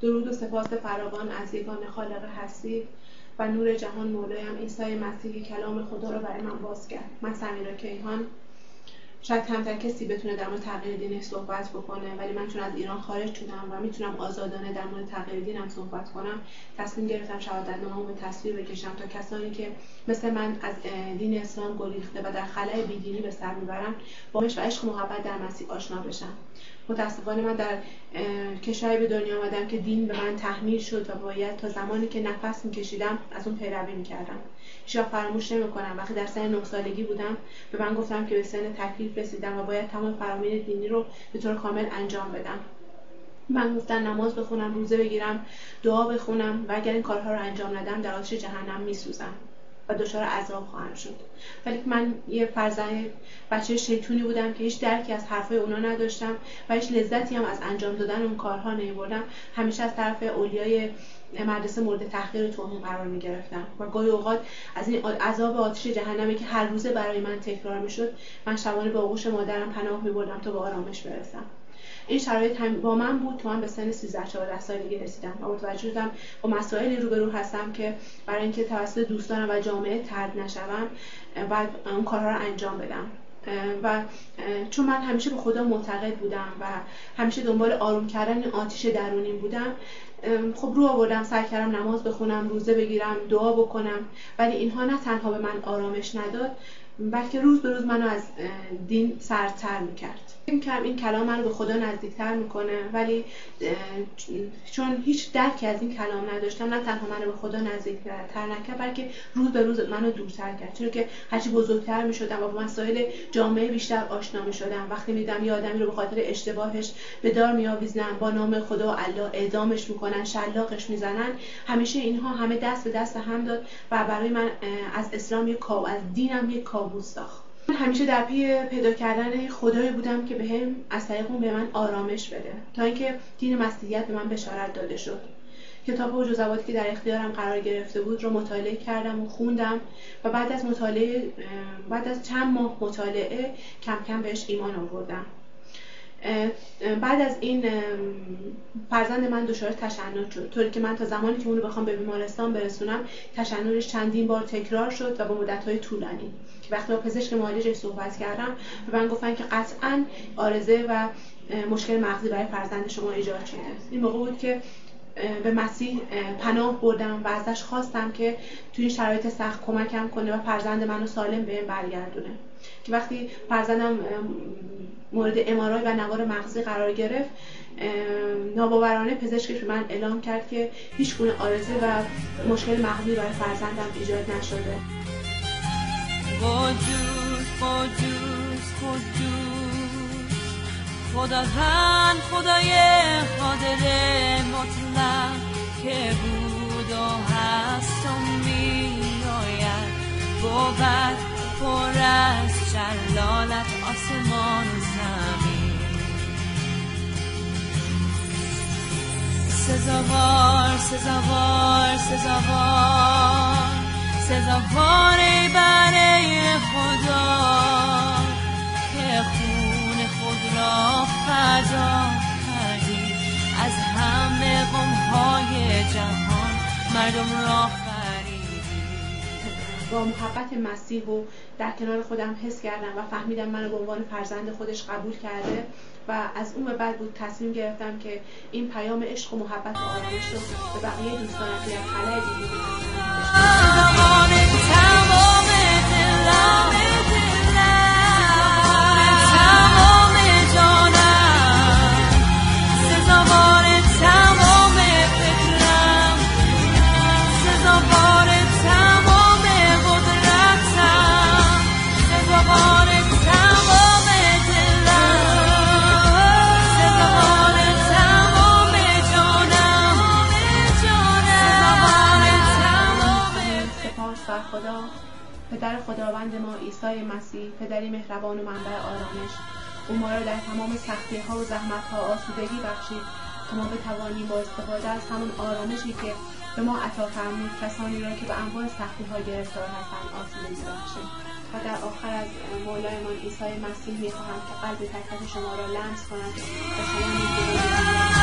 درود و سپاس فراوان از یگان خالق هستی و نور جهان مولایم عیسی مسیح کلام خدا رو برای من باز کرد. من سمیرا کیهان، شاید کمتر کسی بتونه در مورد تغییر دینش صحبت بکنه، ولی من چون از ایران خارج شدم و میتونم آزادانه در مورد تغییر دینم صحبت کنم، تصمیم گرفتم شهادتنامه‌مو به تصویر بکشم تا کسانی که مثل من از دین اسلام گریخته و در خلأ بیدینی به سر میبرن با عشق و عشق محبت در مسیح آشنا بشن. متاسفانه من در کشوری به دنیا آمدم که دین به من تحمیل شد و باید تا زمانی که نفس میکشیدم از اون پیروی میکردم. هیچ وقت فراموش نمیکنم وقتی در سن 9 سالگی بودم به من گفتم که به سن تکلیف رسیدم و باید تمام فرامین دینی رو به طور کامل انجام بدم. من گفتن نماز بخونم، روزه بگیرم، دعا بخونم و اگر این کارها رو انجام ندم در آتش جهنم میسوزم و دچار عذاب خواهم شد. ولی من یه فرزند بچه شیطونی بودم که هیچ درکی از حرفای اونا نداشتم و هیچ لذتی هم از انجام دادن اون کارها نمیبردم. همیشه از طرف اولیای مدرسه مورد تحقیر و توهین قرار میگرفتم و گاهی اوقات از این عذاب آتش جهنمی که هر روزه برای من تکرار میشد، من شبانه به آغوش مادرم پناه میبردم تا به آرامش برسم. این شرایط هم با من بود که من به سن 13-14 سالگی رسیدم و متوجه شدم با مسائلی روبرو هستم که برای اینکه توسط دوستانم و جامعه طرد نشوم باید اون کارها رو انجام بدم. و چون من همیشه به خدا معتقد بودم و همیشه دنبال آروم کردن این آتش درونیم بودم، خب رو آوردم، سعی کردم نماز بخونم، روزه بگیرم، دعا بکنم، ولی اینها نه تنها به من آرامش نداد بلکه روز به روز منو از دین سرتر میکرد. این کلام منو به خدا نزدیکتر میکنه، ولی چون هیچ درکی از این کلام نداشتم نه تنها منو به خدا نزدیکتر نکرد بلکه روز به روز منو دورتر کرد، چون که هرچی بزرگتر میشدم و با مسائل جامعه بیشتر آشنا میشدم، وقتی میدیدم یه آدمی رو به خاطر اشتباهش به دار میآویزنن، با نام خدا و الله اعدامش میکنن، شلاقش میزنن، همیشه اینها همه دست به دست هم داد و برای من از اسلام از دینم یک کابوس ساخت. من همیشه در پی پیدا کردن خدایی بودم که بهم از طریق اون به من آرامش بده، تا اینکه دین مسیحیت به من بشارت داده شد. کتاب و جزواتی که در اختیارم قرار گرفته بود رو مطالعه کردم و خوندم و بعد از چند ماه مطالعه کم کم بهش ایمان آوردم. بعد از این فرزند من دچار تشنج شد، طوری که من تا زمانی که اون رو بخوام به بیمارستان برسونم تشنجش چندین بار تکرار شد و با مدت‌های طولانی. وقتی با پزشک معالجش صحبت کردم به من گفتن که قطعاً عارضه و مشکل مغزی برای فرزند شما ایجاد شده. این موقع بود که به مسیح پناه بردم و ازش خواستم که توی این شرایط سخت کمکم کنه و فرزند منو سالم بهم برگردونه. که وقتی فرزندم مورد MRI و نوار مغزی قرار گرفت، ناباورانه پزشکش به من اعلام کرد که هیچ گونه عارضه و مشکل مغزی برای فرزندم ایجاد نشده. خداوند خدای قادر مطلق که بود و هست و می‌آید، بود پر از جلالت آسمان و زمین. سزاوار سزاوار سزاوار سزاوار برای خدا که خون خود را فدا کردی، از همه غم‌های جهان مردم را با محبت مسیح و در کنار خودم حس کردم و فهمیدم منو به عنوان فرزند خودش قبول کرده و از اون به بعد بود تصمیم گرفتم که این پیام عشق و محبت و آرامش رو به بقیه دوستانم که در خلأ دینی خدا، پدر خداوند ما عیسی مسیح، پدری مهربان و منبع آرامش، او ما را در تمام سختی‌ها و زحمت‌ها آسودگی بخشید تا ما بتوانیم با استفاده از همون آرامشی که به ما عطا فرمود کسانی را که به انواع سختی‌ها گرفتار هستند آسودگی بخشید. و در آخر از مولایمان عیسی مسیح می‌خواهم که قلب تک تک شما را لمس کنم و شما